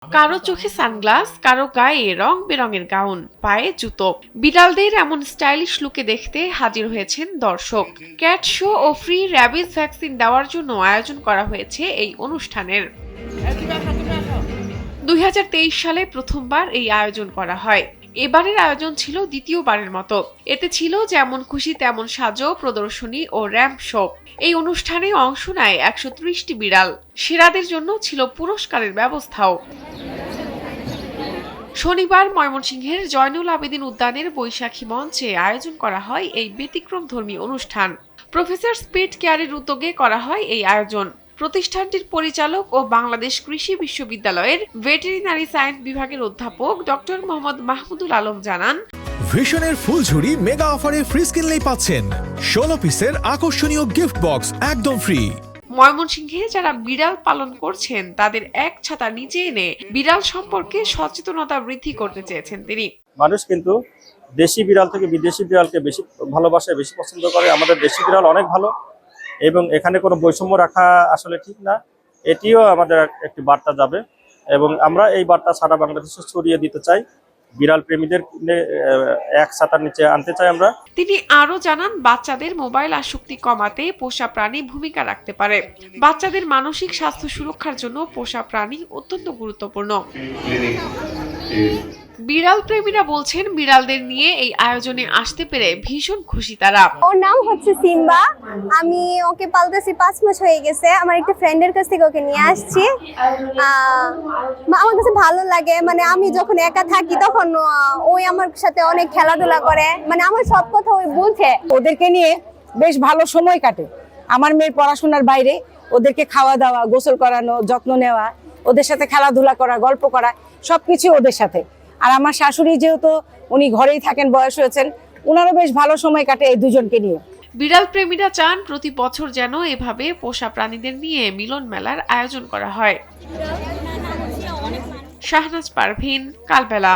কারো চোখে সানগ্লাস, কারো গায়ে রং বেরঙের গাউন, পায়ে জুতো। বিড়ালদের এমন স্টাইলিশ লুকে দেখতে হাজির হয়েছেন দর্শক। ক্যাট শো ও ফ্রি র্যাবিজ ভ্যাকসিন দেওয়ার জন্য আয়োজন করা হয়েছে এই অনুষ্ঠানের। 2023 সালে প্রথমবার এই আয়োজন করা হয়। এবারের আয়োজন ছিল দ্বিতীয়বারের মতো। এতে ছিল যেমন খুশি তেমন সাজো, প্রদর্শনী ও র্যাম্প শো। এই অনুষ্ঠানে অংশ নেয় 130টি বিড়াল। সেরাদের জন্য ছিল পুরস্কারের ব্যবস্থাও। শনিবার ময়মনসিংহের জয়নুল আবেদিন উদ্যানের বৈশাখী মঞ্চে আয়োজন করা হয় এই ব্যতিক্রমধর্মী অনুষ্ঠান। প্রফেসর স্পিড কেয়ারের উদ্যোগে করা হয় এই আয়োজন। প্রতিষ্ঠানটির পরিচালক ও বাংলাদেশ কৃষি বিশ্ববিদ্যালয়ের ভেটেরিনারি সায়েন্স বিভাগের অধ্যাপক ডক্টর মোহাম্মদ মাহমুদুল আলম জানান, ভিশনের ফুলঝুরি মেগা অফারে ফ্রিজ কিনলেই পাচ্ছেন 16 পিসের আকর্ষণীয় গিফট বক্স একদম ফ্রি। ময়মনসিংহে যারা বিড়াল পালন করছেন তাদের এক ছাতার নিচে এনে বিড়াল সম্পর্কে সচেতনতা বৃদ্ধি করতে চেয়েছেন তিনি। মানুষ কিন্তু দেশি বিড়াল থেকে বিদেশি বিড়ালকে বেশি ভালোবাসে, বেশি পছন্দ করে। আমাদের দেশি বিড়াল অনেক ভালো এবং এখানে কোনো বৈষম্য রাখা আসলে ঠিক না। এটিও আমাদের একটি বার্তা যাবে এবং আমরা এই বার্তা সারা বাংলাদেশে ছড়িয়ে দিতে চাই। বিড়াল প্রেমীদের এক ছাতার নিচে আনতে চাই আমরা। তিনি আরো জানান, বাচ্চাদের মোবাইল আসক্তি কমাতে পোষা প্রাণী ভূমিকা রাখতে পারে। বাচ্চাদের মানসিক স্বাস্থ্য সুরক্ষার জন্য পোষা প্রাণী অত্যন্ত গুরুত্বপূর্ণ। বিড়াল প্রেমীরা বলছেন, বিড়ালদের নিয়ে এই আয়োজনে আসতে পেরে ভীষণ খুশি তারা। ওর নাম হচ্ছে সিম্বা। আমি ওকে পালতেছি 5 মাস হয়ে গেছে। আমার একটা ফ্রেন্ডের কাছ থেকে ওকে নিয়ে আসছি। আমার কাছে ভালো লাগে, মানে আমি যখন একা থাকি তখন ওই আমার সাথে অনেক খেলাধুলা করে, মানে আমার সব কথা ওই বলছে। ওদেরকে নিয়ে বেশ ভালো সময় কাটে। আমার মেয়ের পড়াশোনার বাইরে ওদেরকে খাওয়া দাওয়া, গোসল করানো, যত্ন নেওয়া, ওদের সাথে খেলাধুলা করা, গল্প করা, সবকিছু ওদের সাথে। আর আমার শাশুড়ি যেহেতু উনি ঘরেই থাকেন, বয়স হয়েছেন, ওনারও বেশ ভালো সময় কাটে এই দুজনকে নিয়ে। বিড়াল প্রেমীরা চান প্রতি বছর যেন এভাবে পোষা প্রাণীদের নিয়ে মিলন মেলার আয়োজন করা হয়। শাহনাজ পারভীন, কালবেলা।